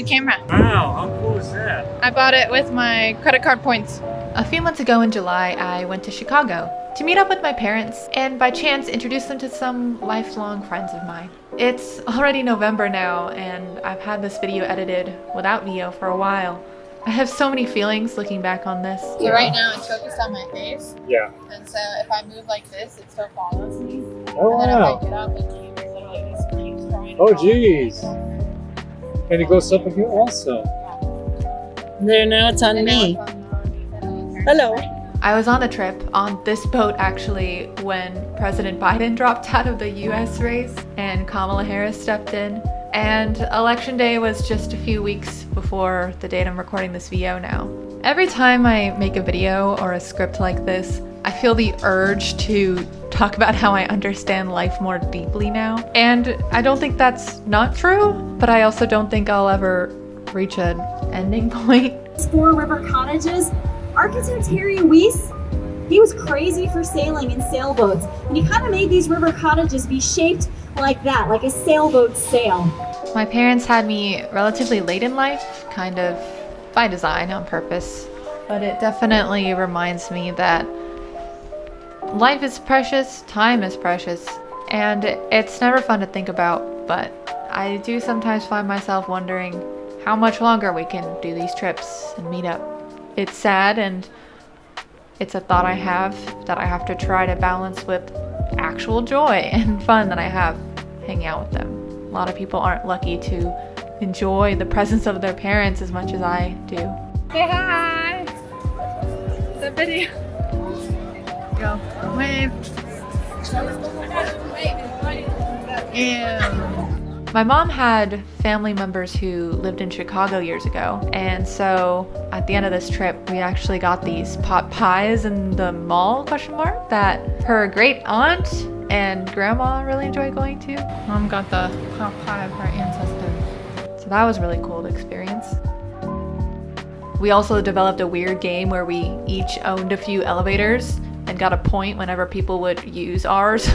camera. Wow, how cool is that? I bought it with my credit card points. A few months ago in July, I went to Chicago to meet up with my parents and by chance introduce them to some lifelong friends of mine. It's already November now and I've had this video edited without VO for a while. I have so many feelings looking back on this. So right now it's focused on my face. Yeah. And so if I move like this, it still follows me. Oh, and then wow. if I get up, it keeps literally just keeps trying to Oh, follow me. geez. And it goes up with you also. There, now it's on me. Hello. I was on a trip on this boat actually when President Biden dropped out of the US race and Kamala Harris stepped in. And election day was just a few weeks before the date I'm recording this VO now. Every time I make a video or a script like this, I feel the urge to talk about how I understand life more deeply now. And I don't think that's not true, but I also don't think I'll ever reach an ending point. 4 river cottages. Architect Harry Weiss, he was crazy for sailing in sailboats, and he kind of made these river cottages be shaped like that, like a sailboat sail. My parents had me relatively late in life, kind of by design, on purpose. But it definitely reminds me that life is precious, time is precious, and it's never fun to think about, but I do sometimes find myself wondering how much longer we can do these trips and meet up. It's sad and it's a thought I have that I have to try to balance with actual joy and fun that I have hanging out with them. A lot of people aren't lucky to enjoy the presence of their parents as much as I do. Say hi! The video. Go. Wave. Ew. My mom had family members who lived in Chicago years ago, and so at the end of this trip, we actually got these pot pies in the mall, that her great aunt and grandma really enjoy going to. Mom got the pot pie of her ancestors. So that was really cool to experience. We also developed a weird game where we each owned a few elevators and got a point whenever people would use ours.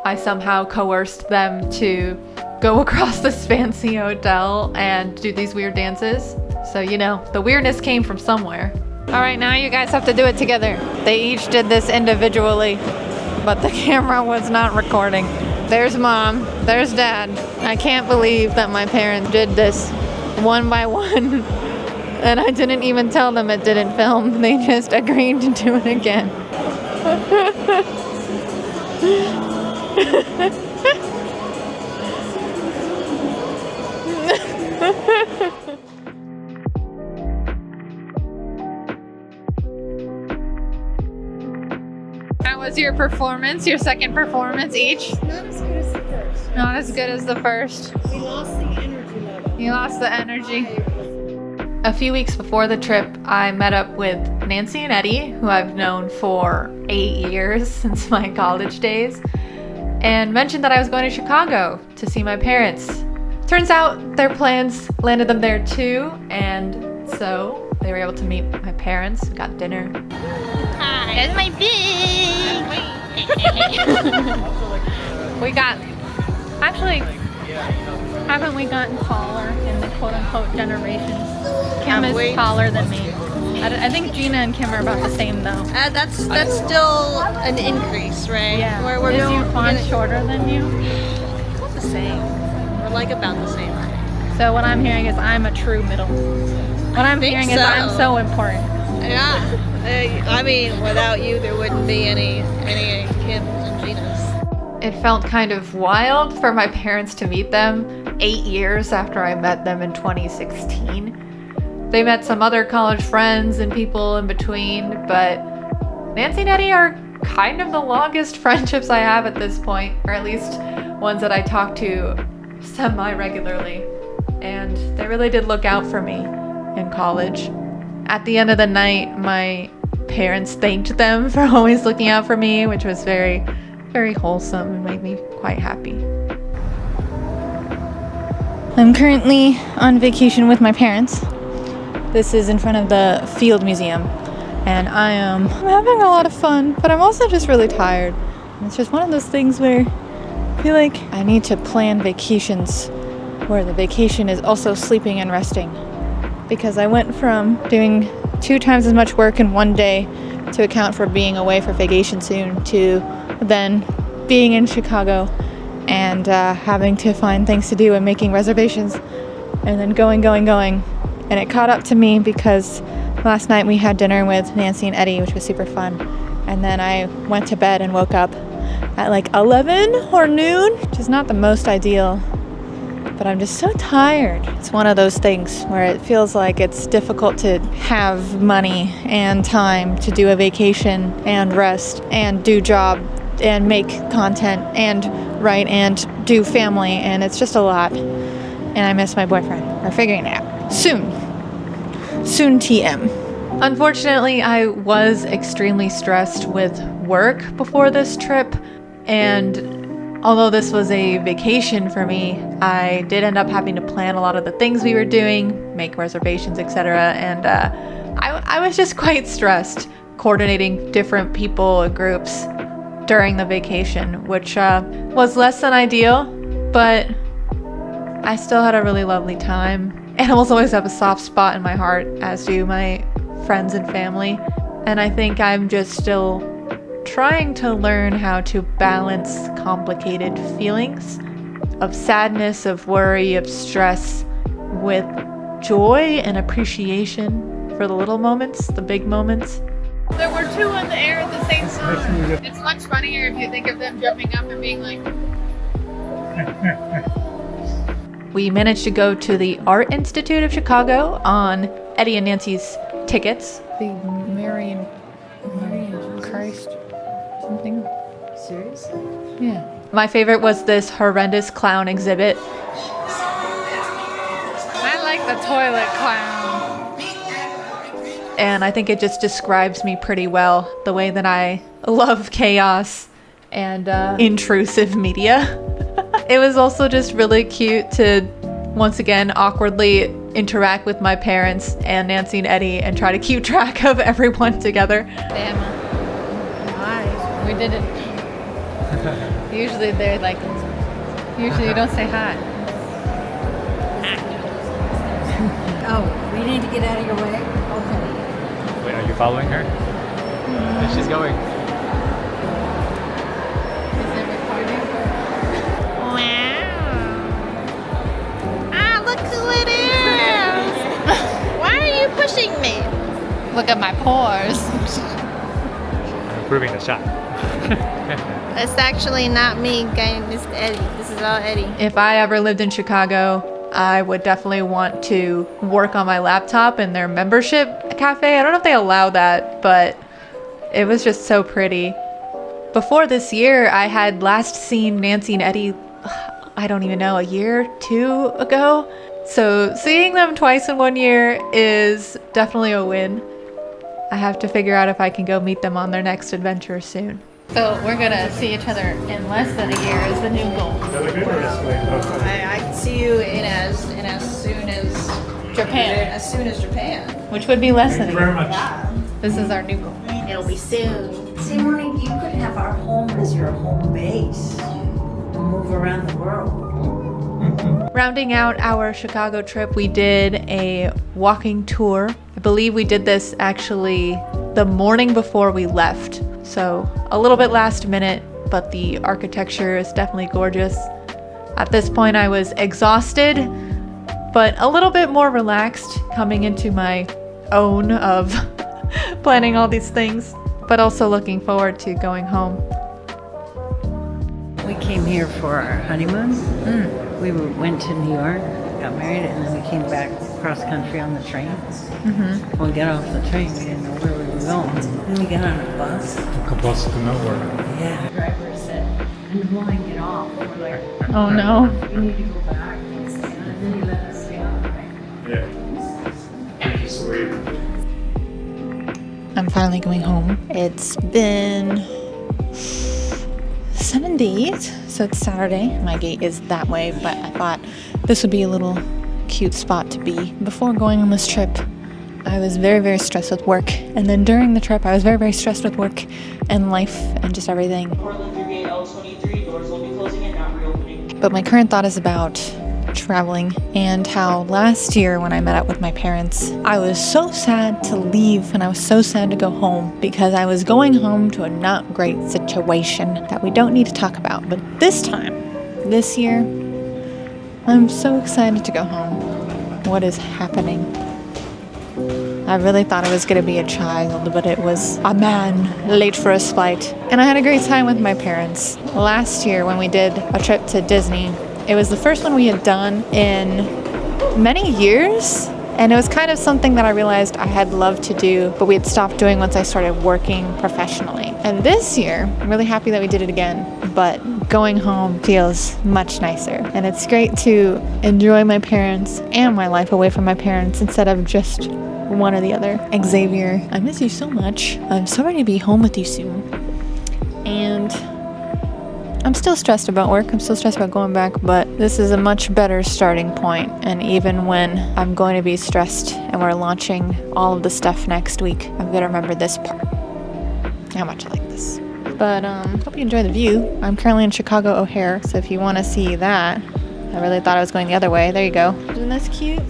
I somehow coerced them to go across this fancy hotel and do these weird dances. So, you know, the weirdness came from somewhere. All right, now you guys have to do it together. They each did this individually, but the camera was not recording. There's mom, there's dad. I can't believe that my parents did this one by one. And I didn't even tell them it didn't film. They just agreed to do it again. How was your performance? Your second performance each? Not as good as the first. Not as good as the first. We lost the energy level. You lost the energy. A few weeks before the trip, I met up with Nancy and Eddie, who I've known for 8 years since my college days, and mentioned that I was going to Chicago to see my parents. Turns out their plans landed them there too, and so they were able to meet my parents, got dinner. Hi. That's my big. We got, actually, haven't we gotten taller in the quote-unquote generation? Kim is taller than me. I think Gina and Kim are about the same though. That's still an increase, right? Yeah. We're Is Yufan shorter than you? Not the same. We're like about the same height. So what I'm hearing is I'm a true middle. What I'm think hearing is so. I'm so important. Yeah. I mean, without you, there wouldn't be any Kims and Ginas. It felt kind of wild for my parents to meet them 8 years after I met them in 2016. They met some other college friends and people in between, but Nancy and Eddie are kind of the longest friendships I have at this point, or at least ones that I talk to semi-regularly. And they really did look out for me in college. At the end of the night, my parents thanked them for always looking out for me, which was very, very wholesome and made me quite happy. I'm currently on vacation with my parents. This is in front of the Field Museum, and I'm having a lot of fun, but I'm also just really tired. And it's just one of those things where I feel like I need to plan vacations where the vacation is also sleeping and resting. Because I went from doing 2 times as much work in one day to account for being away for vacation soon to then being in Chicago and having to find things to do and making reservations and then going. And it caught up to me because last night we had dinner with Nancy and Eddie, which was super fun. And then I went to bed and woke up at like 11 or noon, which is not the most ideal, but I'm just so tired. It's one of those things where it feels like it's difficult to have money and time to do a vacation and rest and do job and make content and write and do family, and it's just a lot. And I miss my boyfriend. We're figuring it out. Soon TM. Unfortunately, I was extremely stressed with work before this trip, and although this was a vacation for me, I did end up having to plan a lot of the things we were doing, make reservations, etc. And I was just quite stressed coordinating different people and groups during the vacation, which was less than ideal, but I still had a really lovely time. Animals always have a soft spot in my heart, as do my friends and family, and I think I'm just still trying to learn how to balance complicated feelings of sadness, of worry, of stress with joy and appreciation for the little moments, the big moments. There were 2 in the air at the same time. It's much funnier if you think of them jumping up and being like... We managed to go to the Art Institute of Chicago on Eddie and Nancy's tickets. The Marian Christ something. Seriously? Yeah. My favorite was this horrendous clown exhibit. I like the toilet clown. And I think it just describes me pretty well, the way that I love chaos and intrusive media. It was also just really cute to, once again, awkwardly interact with my parents and Nancy and Eddie and try to keep track of everyone together. Damn. Hi. We did it. Usually they're like, usually you don't say hi. Oh, we need to get out of your way? Okay. Wait, are you following her? There she's going. Is it recording? Ah, look who it is! Why are you pushing me? Look at my pores. I'm improving the shot. It's actually not me, gang. It's Eddie. This is all Eddie. If I ever lived in Chicago, I would definitely want to work on my laptop in their membership cafe. I don't know if they allow that, but it was just so pretty. Before this year, I had last seen Nancy and Eddie, I don't even know, a year, 2 ago. So seeing them twice in 1 year is definitely a win. I have to figure out if I can go meet them on their next adventure soon. So we're gonna see each other in less than a year is the new goal. I can see you in as soon as Japan. As soon as Japan. Which would be less than a year. much. This is our new goal. It'll be soon. See, Monique, you could have our home as your home base. Move around the world. Rounding out our Chicago trip, we did a walking tour. I believe we did this actually the morning before we left. So a little bit last minute, but the architecture is definitely gorgeous. At this point, I was exhausted, but a little bit more relaxed coming into my own of planning all these things, but also looking forward to going home. We came here for our honeymoon. We went to New York, got married, and then we came back cross country on the train. When we got off the train, we didn't know where we were going. Then we got on a bus. Took a bus to nowhere. Yeah. The driver said, I don't want to get off. We're like, Oh no. we need to go back. And then he let us stay on the train. Yeah. Sweet. I'm finally going home. It's been 7 days, so it's Saturday. My gate is that way, but I thought this would be a little cute spot to be. Before going on this trip, I was very, very stressed with work. And then during the trip, I was very, very stressed with work and life and just everything. Portland through gate L23, doors will be closing and not reopening. But my current thought is about traveling and how last year when I met up with my parents, I was so sad to leave and I was so sad to go home because I was going home to a not great situation that we don't need to talk about. But this time, this year, I'm so excited to go home. What is happening? I really thought it was going to be a child, but it was a man late for his flight. And I had a great time with my parents. Last year when we did a trip to Disney, it was the first one we had done in many years. And it was kind of something that I realized I had loved to do, but we had stopped doing once I started working professionally. And this year, I'm really happy that we did it again, but going home feels much nicer. And it's great to enjoy my parents and my life away from my parents instead of just one or the other. Xavier, I miss you so much. I'm so ready to be home with you soon. And I'm still stressed about work. I'm still stressed about going back, but this is a much better starting point. And even when I'm going to be stressed and we're launching all of the stuff next week, I'm going to remember this part. How much I like this. But hope you enjoy the view. I'm currently in Chicago O'Hare, so if you want to see that, I really thought I was going the other way. There you go. Isn't this cute?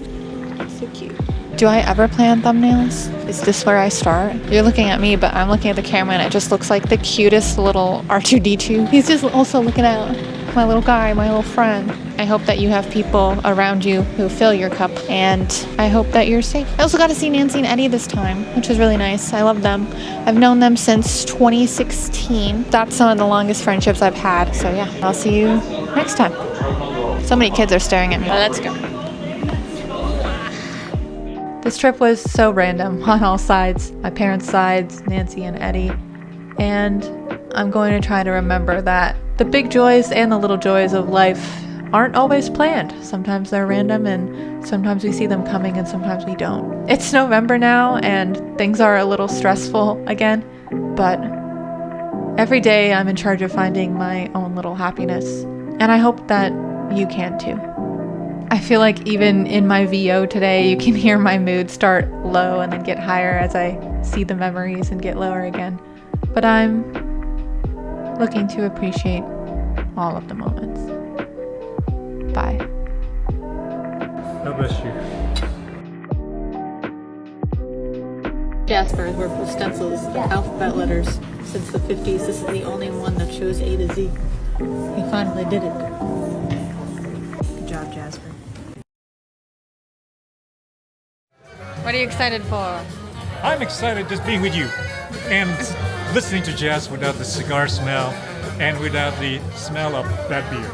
So cute. Do I ever plan thumbnails? Is this where I start? You're looking at me, but I'm looking at the camera and it just looks like the cutest little R2-D2. He's just also looking out. My little guy, my little friend. I hope that you have people around you who fill your cup, and I hope that you're safe. I also got to see Nancy and Eddie this time, which was really nice. I love them. I've known them since 2016. That's some of the longest friendships I've had. So yeah, I'll see you next time. So many kids are staring at me. Let's go. This trip was so random on all sides. My parents' sides, Nancy and Eddie. And I'm going to try to remember that the big joys and the little joys of life aren't always planned. Sometimes they're random and sometimes we see them coming and sometimes we don't. It's November now and things are a little stressful again, but every day I'm in charge of finding my own little happiness. And I hope that you can too. I feel like even in my VO today, you can hear my mood start low and then get higher as I see the memories and get lower again. But I'm looking to appreciate all of the moments. Bye. God bless you. Jasper has worked with stencils, alphabet letters, since the 50s. This is the only one that shows A to Z. He finally did it. Good job, Jasper. What are you excited for? I'm excited just being with you and listening to jazz without the cigar smell and without the smell of that beer.